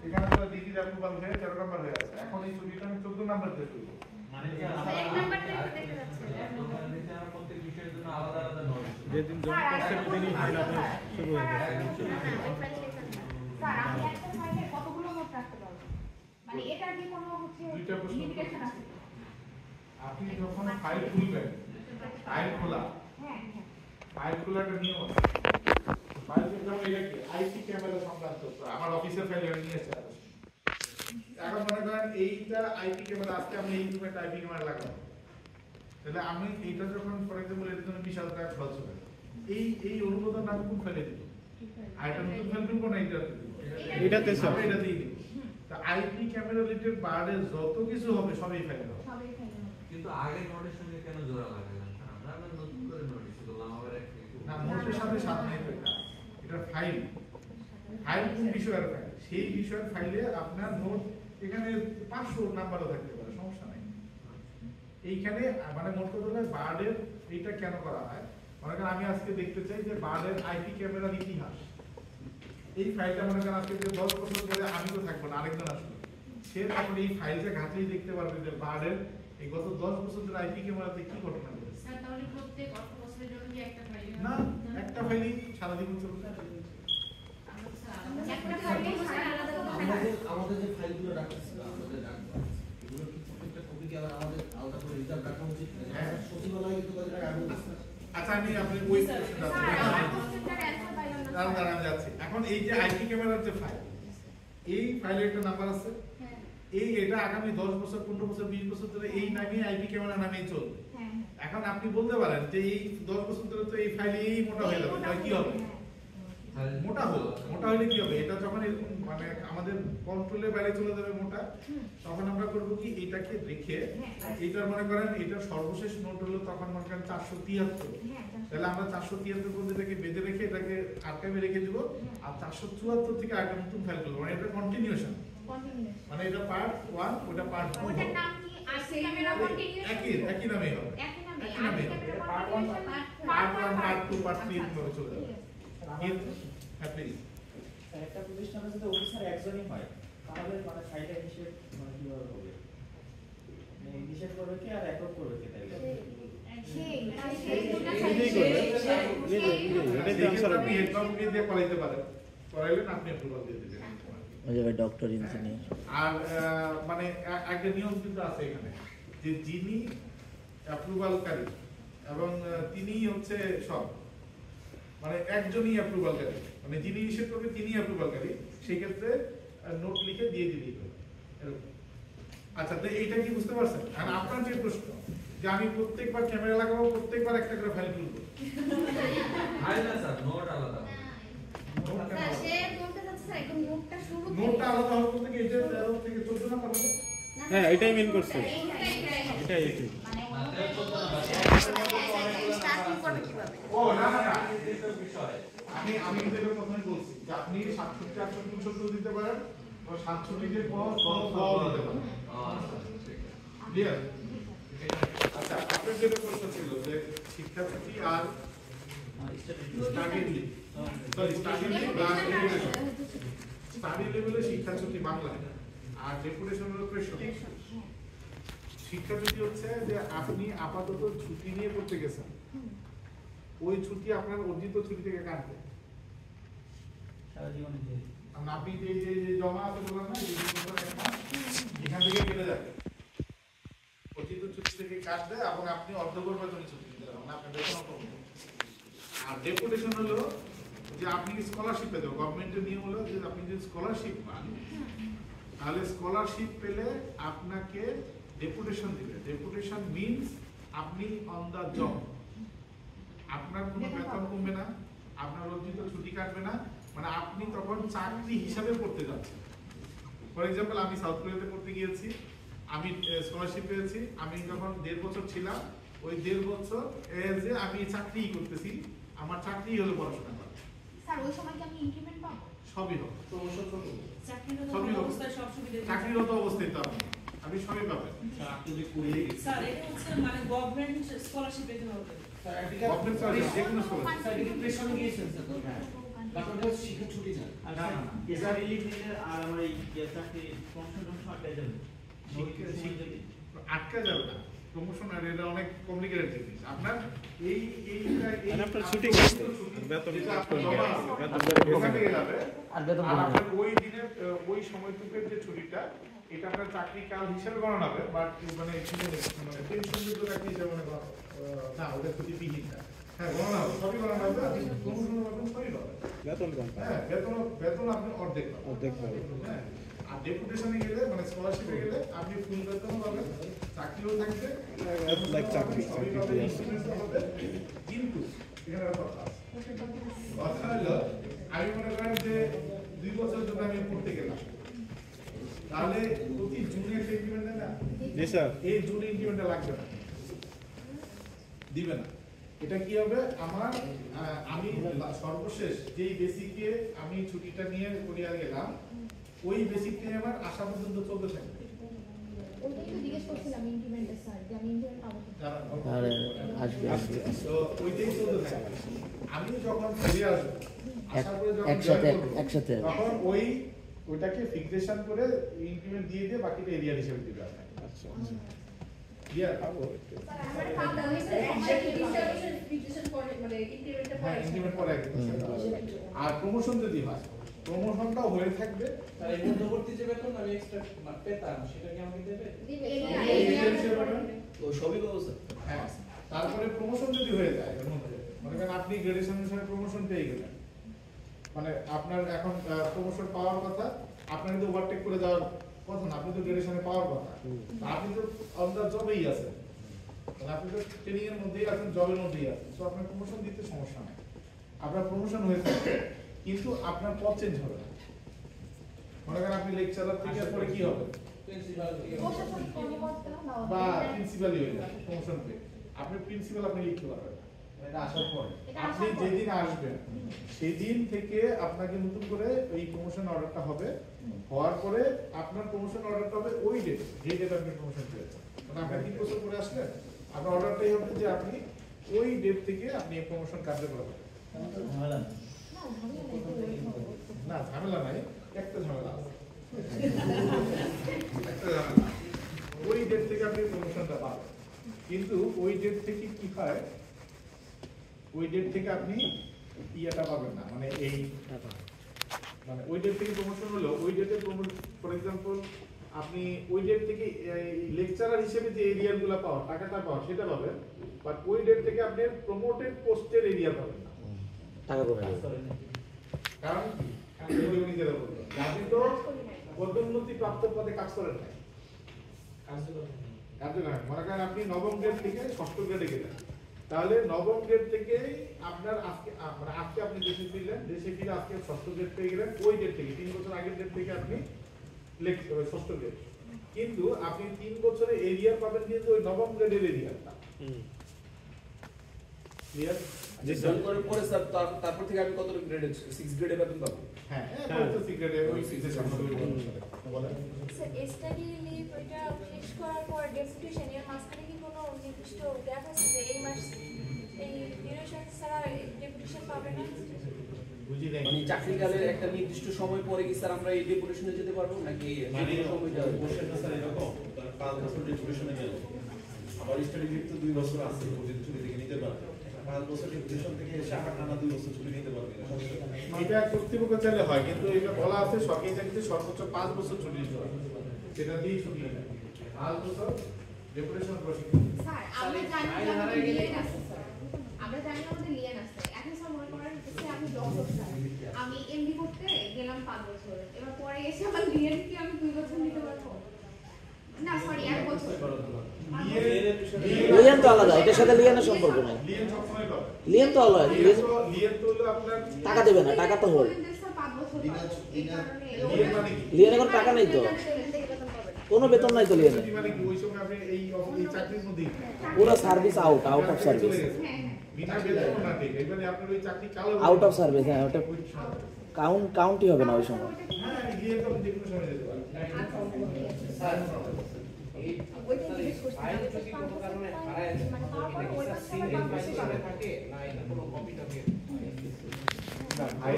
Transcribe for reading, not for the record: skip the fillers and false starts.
এখানে তো degree approval হয়ে 13 নাম্বার হয়ে আছে। এখন এই ছবিটা আমি 14 নাম্বার দিয়ে শুরু করব। মানে কি এক নাম্বারটা দেখতে যাচ্ছে আমরা প্রত্যেক বিষয়ের জন্য আলাদা আলাদা নোট যেদিন জমা করতে ওদিনই ফাইল আপনি শুরু হয়ে গেছে। স্যার আমি একটা ফাইলে কতগুলো নোট রাখতে পারবো? মানে এটা কি কোনো হচ্ছে লিমিটেশন আছে? আপনি যখন ফাইল খুলবেন, ফাইল খোলা, হ্যাঁ ফাইল খোলাটা নিয়ম আছে। ফাইল যেমন এটা কি আইপি ক্যামেরা সংক্রান্ত, আমার অফিসের ফাইল আমি নিয়েছি। এখন মনে করেন এইটা আইপি ক্যামেরা, আজকে আমি এই রুমে আইপি ক্যামেরা লাগাবো, তাহলে আমি এইটা যখন ফর এক্সাম্পল এর জন্য 20,000 টাকা খরচ হবে, এই অনুমোদন আমি কোন ফাইলে দিব? আর এটা নতুন ফাইল দিব না, এটাতে সব এটা দিয়ে দিব। তা আইপি ক্যামেরা রিলেটেড বার্ডে যত কিছু হবে সবই ফাইলে হবে। কিন্তু আগে নোটের সঙ্গে কেন জোড়া লাগালেন? আমরা নতুন করে নোটিস করলাম আবার না, নোটের সাথে সাথে নাই এটা ফাইল। ফাইল কোন বিষয়ের ফাইল? সেই বিষয়ের ফাইলে আপনার নোট এখানে 500 নাম্বারও থাকতে পারে, সমস্যা নাই। এইখানে মানে মোট কথা হলো বার্ডের এইটা কেন করা হয়? মনে করেন আমি আজকে দেখতে চাই যে বার্ডের আইপি ক্যামেরার ইতিহাস। এই ফাইলটা মনে করেন আজকে যে 10 বছর ধরে আমি তো থাকবো না, আরেকজন আসবে, সে তখন এই ফাইলটা ঘাটলেই দেখতে পারবে যে বার্ডের এই গত 10 বছর ধরে আইপি ক্যামেরাতে কি ঘটনা ঘটেছে। স্যার তাহলে প্রত্যেক অর্থ বছরের জন্য কি একটা ফাইল? না, একটা ফাইলই সারা জীবন চলবে। একটা ফাইলে আলাদা আমাদের যে ফাইলগুলো রাখা ছিল আমাদের রাখবো, এগুলো কি প্রত্যেকটা কপি কি আবার আমাদের আলাদা করে রিজার্ভ রাখা উচিত? হ্যাঁ, সচিবালয়ে কিন্তু কত টাকা আগে দিচ্ছে। আচ্ছা, আমি আপনি ওই দাঁড়ান যাচ্ছি। এখন এই যে আইপি ক্যামেরার যে ফাইল, এই ফাইলের একটা নাম্বার আছে, এটা আগামী 10 বছর 15 বছর 20 বছর ধরে এই নামে আইপি ক্যামেরা নামেই চলবে। এখন আপনি বলতে পারেন যে এই 10 বছর ধরে তো এই ফাইল এই মোটা হয়ে যাবে, তাহলে কি হবে? মোটা হলে কি হবে? এটা যখন এরকম মানে আমাদের কন্ট্রোলের বাইরে চলে যাবে মোটা, তখন আমরা করব কি এটাকে রেখে, এইটার মনে করেন এটার সর্বশেষ নোট হলো তখন মনে করেন 473, তাহলে আমরা 473 পর্যন্ত এটাকে বেঁধে রেখে এটাকে আর্কাইভে রেখে দিব, আর 474 থেকে আরেকটা নতুন ফাইল করব। মানে এটা কন্টিনিউশন, মানে এটা পার্ট 1 ওটা পার্ট 2, ওটার নাম কি আইপি ক্যামেরা কন্টিনিউয়াস? একই নামেই হবে, একই নামে একই নামেই হবে। পার্ট 1 পার্ট 1 পার্ট 2 পার্ট 3 এভাবে চলে যাবে। একটা প্রতিষ্ঠানে যদি অফিসার একজনই হয় তাহলে মানে ফাইলের হিসেব মানে কিভাবে হবে? মানে হিসেব করবে কি আর রেকর্ড করবে কি? তাইলে ডক্টর ইঞ্জিনিয়ার। আর মানে একটা নিয়ম কিন্তু আছে এখানে যে যিনি অ্যাপ্রুভালকারী এবং তিনিই হচ্ছে সব, মানে একজনই অ্যাপ্রুভালকারী, মানে যিনি হিসেব করবে তিনি অ্যাপ্রুভালকারী, সেই ক্ষেত্রে নোট লিখে দিয়ে দিলেই হবে। আচ্ছা, তো এইটা কি বুঝতে পারছেন? আর আপনার যে প্রশ্ন যে আমি প্রত্যেকবার ক্যামেরা লাগাবো, প্রত্যেকবার একটা করে ফাইল তুলবো, ফাইল না স্যার, নোট আলাদা। স্যার সে বলতে চাচ্ছে স্যার একদম নোটটা শুরু নোটটা আলাদা হবে বলতে কি এটা 13 থেকে 14 নাম্বার হবে। হ্যাঁ, এটাই মেন করছে, এটাই স্টার্টিং করবে কিভাবে? ও না, আমি কিন্তু এটা প্রথমে বলছি যে আপনি 67 68 69 দিতে পারেন, তো 67 এর পর 10 দিতে পারেন। ক্লিয়ার? আচ্ছা, আপনার যেটা প্রশ্ন ছিল যে শিক্ষার্থী আর study leave, sorry study leave আর ডেপুটেশন। স্টাডি লেভেলে শিক্ষাচ্যুতি বাংলায়, আর ডেপুটেশন হলো প্রেশন। শিক্ষাচ্যুতি হচ্ছে যে আপনি আপাতত ছুটি নিয়ে পড়তে গেছেন, ওই ছুটি আপনার অর্জিত ছুটি থেকে কাটবে সারা জীবনে যে আপনি যে জমা আছে বললাম না, এখান থেকে কেটে যাবে, অর্জিত ছুটি থেকে কাটবে এবং আপনি অর্ধকর্মচারী ছুটি নিতে পারবেন, আপনার বেতন কমবে। আর ডেপুটেশন হলো যে আপনি স্কলারশিপ পেতে, গভর্নমেন্টের নিয়ম হলো যে আপনি যদি স্কলারশিপ পান তাহলে স্কলারশিপ পেলে আপনাকে ডেপুটেশন দিবে। ডেপুটেশন মিন্স আপনি অন দা জব, আপনার কোনো বেতন কমবে না, আপনার অর্জিত ছুটি কাটবে না, মানে আপনি তখন চাকরি হিসাবে পড়তে যাচ্ছেন। ফর এক্সাম্পল আমি সাউথ কোরিয়াতে পড়তে গিয়েছি, আমি স্কলারশিপ পেয়েছি, আমি যখন 1.5 বছর ছিলাম, ওই 1.5 বছর যে আমি চাকরি করতেছি, আমার চাকরি হলো পড়াশোনা করা। স্যার ওই সময় কি আমি ইনক্রিমেন্ট পাবো? সবই হবে, চাকরিরত অবস্থায় সব সুবিধা চাকরিরত অবস্থায় তো আপনি সবই পাবেন। আপনি যে করিয়ে স্যার এটা হচ্ছে মানে গভর্নমেন্ট স্কলারশিপ পেতে হবে। স্যার গভর্নমেন্ট স্কলারশিপ যে কোনো স্কলারশিপ। স্যার ডিপ্রেশনে গিয়েছেন স্যার? কারণটা শিক্ষা ছুটি না। না না এটা রিলিজ নিলে আর আমার এই চাকরি প্রমোশন আটকে যাবে আটকে যাবে না প্রমোশন আর এটা অনেক কমপ্লিকেটেড জিনিস আপনার মানে আপনার ছুটি গেছে বেতন ওখান থেকে যাবে আর বেতন আর আপনার ওই দিনের ওই সময়টুকুর যে ছুটিটা এটা আপনার চাকরি কাল হিসেবে গণনা হবে বাট মানে পেনশন যুক্ত চাকরি হিসেবে মনে করো না ওটা ছুটিবিহীনটা হ্যাঁ গণনা হবে সবই গণনা হবে প্রমোশন বেতন সবই হবে বেতন কম হ্যাঁ বেতন আপনি অর্ধেক পাবেন অর্ধেক পাবে হ্যাঁ আর ডেপুটেশনে গেলে মানে স্কলারশিপে গেলে আপনি ফুল বেতন পাবেন চাকরিও থাকবে লাইক চাকরি সবই পাবেন ইনক্রিমেন্টও হবে কিন্তু এখানে একটা কথা আছে কথা হলো আমি মনে করেন যে 2 বছর যদি আমি পড়তে গেলাম তাহলে প্রতি জুনে একটা ইনক্রিমেন্ট দেয় না জি স্যার এই জুনে ইনক্রিমেন্টটা লাগবে না দিবে না এটা কি হবে আমার আমি সর্বশেষ যেই বেসিকে আমি ছুটিটা নিয়ে কোরিয়া গেলাম ওই বেসিক নিয়ে আমার আসা পর্যন্ত চলতে থাকবে ওইটাই তো জিজ্ঞেস করছিলাম ইনক্রিমেন্টের স্যার যে আমি ইনক্রিমেন্ট পাবো আরে আসবে তো ওইটাই চলতে থাকবে আমি যখন ফিরে আসবো আসার পরে যখন একসাথে তখন ওইটাকে ফিক্সেশন করে ইনক্রিমেন্ট দিয়ে বাকিটা এরিয়া হিসেবে দিবে আপনাকে আচ্ছা ক্লিয়ার স্যার আমার কাজ হইছে ফিক্সেশন পরে মানে ইনক্রিমেন্টটা হ্যাঁ ইনক্রিমেন্ট পরে আর প্রমোশন যদি হয় প্রমোশনটাও হয়ে থাকবে তার এই মধ্যবর্তী যে বেতন আমি এক্সট্রা পেতাম সেটা কি আমাকে দেবে? তো সবই ব্যবস্থা হ্যাঁ তারপরে প্রমোশন যদি হয়ে যায় এর মধ্যে মনে করেন আপনি গ্রেডেশন হিসেবে প্রমোশন পেয়ে গেলেন মানে আপনার এখন প্রমোশন পাওয়ার কথা আপনার কিন্তু ওভারটেক করে যাওয়ার কথা না আপনি তো গ্রেডেশনে পাওয়ার কথা আপনি তো অন দ্য জবেই আছেন মানে আপনি তো ট্রেনিং এর মধ্যেই আছেন জবের মধ্যেই আছেন তো আপনার প্রমোশন দিতে সমস্যা নেই আপনার প্রমোশন হয়ে থাকবে কিন্তু আপনার পদ চেঞ্জ হবে না মনে করেন আপনি লেকচারার থেকে পরে কি হবে প্রিন্সিপাল থেকে প্রশাসনিক কর্মকর্তা বা প্রিন্সিপালই হয়ে যাবে প্রমোশন পেয়ে আপনি প্রিন্সিপাল আপনি লিখতে পারবেন না এটা আসার পরে আপনি যেদিন আসবেন সেদিন থেকে আপনাকে নতুন করে এই প্রমোশন অর্ডারটা হবে হওয়ার পরে আপনার প্রমোশন অর্ডারটা হবে ওই ডেট যে ডেট আপনি প্রমোশন পেয়েছেন মানে আপনি 3 বছর পরে আসলেন আপনার অর্ডারটাই হবে যে আপনি ওই ডেট থেকে আপনি প্রমোশন কার্যকর করবেন ঝামেলা না ঝামেলা নাই একটা ঝামেলা আছে একটা ঝামেলা ওই ডেট থেকে আপনি প্রমোশনটা পাবেন কিন্তু ওই ডেট থেকে কি হয় ওই ডেট থেকে আপনি ইয়েটা পাবেন না মানে এই মানে ওই ডেট থেকে প্রমোশন হলো ওই ডেটে ফর এক্সাম্পল আপনি ওই ডেট থেকে লেকচারার হিসেবে যে এরিয়াগুলো পাওয়া টাকাটা পাওয়া সেটা পাবেন বাট ওই ডেট থেকে আপনি প্রমোটেড পোস্টের এরিয়া পাবেন না টাকা কমে কারণ আপনি তো পদোন্নতি প্রাপ্ত পদে কাজ করেন না কার্যকর মনে করেন আপনি নবম গ্রেড থেকে ষষ্ঠ গ্রেডে গেলেন তাহলে নবম গ্রেড থেকে আপনার আজকে মানে আজকে আপনি দেশে ফিরলেন দেশে ফিরে আজকে ষষ্ঠ গ্রেড পেয়ে গেলেন ওই ডেট থেকে 3 বছর আগের ডেট থেকে আপনি ষষ্ঠ গ্রেড কিন্তু আপনি 3 বছরের এরিয়া পাবেন কিন্তু ওই নবম গ্রেডের এরিয়াটা ক্লিয়ার যে পরে পরে স্যার তারপর থেকে আমি কত গ্রেডে 6 গ্রেডে বেতন পাবো? হ্যাঁ হ্যাঁ তো সিক্রেটে ওই সিক্রেট বলেন স্যার স্টাডি লিভ এটা শেষ করার পর ডেপুটেশন এর মাঝখানে কি কোনো নির্দিষ্ট গ্যাপ আছে যে এই মাস এই ডিউরেশন ছাড়া ডেপুটেশন পাবে না? বুঝি নাই মানে চাকরিকালের একটা নির্দিষ্ট সময় পরে কি স্যার আমরা এই ডেপুটেশনে যেতে পারবো নাকি এই সময়টা কোশ্চেনটা স্যার এরকম 5 বছর ডেপুটেশনে গেল আবার স্টাডি লিভ তো 2 বছর আছে ও যদি ছুটি থেকে নিতে পারবে 5 বছর ডেপুটেশন থেকে এসে আবার টানা 2 বছর ছুটি নিতে পারবে এটা কর্তৃপক্ষ চাইলে হয় কিন্তু এটা বলা আছে সরকারি চাকরিতে সর্বোচ্চ 5 বছর ছুটি দিতে হয় সেটা দিয়ে ছুটি নেয় 5 বছর ডেপুটেশন প্রসিকিউশন স্যার আমরা জানি আমাদের লিয়েন আছে স্যার আমরা জানি আমাদের লিয়েন আছে এখন স্যার মনে করেন যে আমি ডক্টর স্যার আমি এমডি করতে গেলাম 5 বছর এবার পরে এসে আমার লিয়েন কি আমি 2 বছর নিতে পারবো না সরি 1 বছর লিয়েন তো আলাদা এটার সাথে লিয়েনের সম্পর্ক নাই লিয়েন সবসময় পাবে লিয়েন তো আলাদা লিয়েন তো হলো আপনার টাকা দেবে না টাকা তো হল 5 বছর এই কারণে লিয়েন মানে কি লিয়েনে কোনো টাকা নেই তো কোনো বেতন নাই তো লিয়েনে মানে কি ওই সময় আপনি এই চাকরির মধ্যেই পুরো সার্ভিস আউট অফ সার্ভিস বিনা বেতন না ঠিক এবারে আপনার ওই চাকরি কালো আউট অফ সার্ভিস হ্যাঁ ওটা কাউন্টই হবে না ওই সময় হ্যাঁ লিয়েন তো যে কোনো সময় যেতে পারে স্যার ওইটা জিজ্ঞেস করছি আইন যদি কোনো কারণে হারায় যায় মানে পাওয়ার পর ওই সিঙ্গেল ফাইল হিসেবে থাকে না এটা কোনো কপিটা দিয়ে ভাই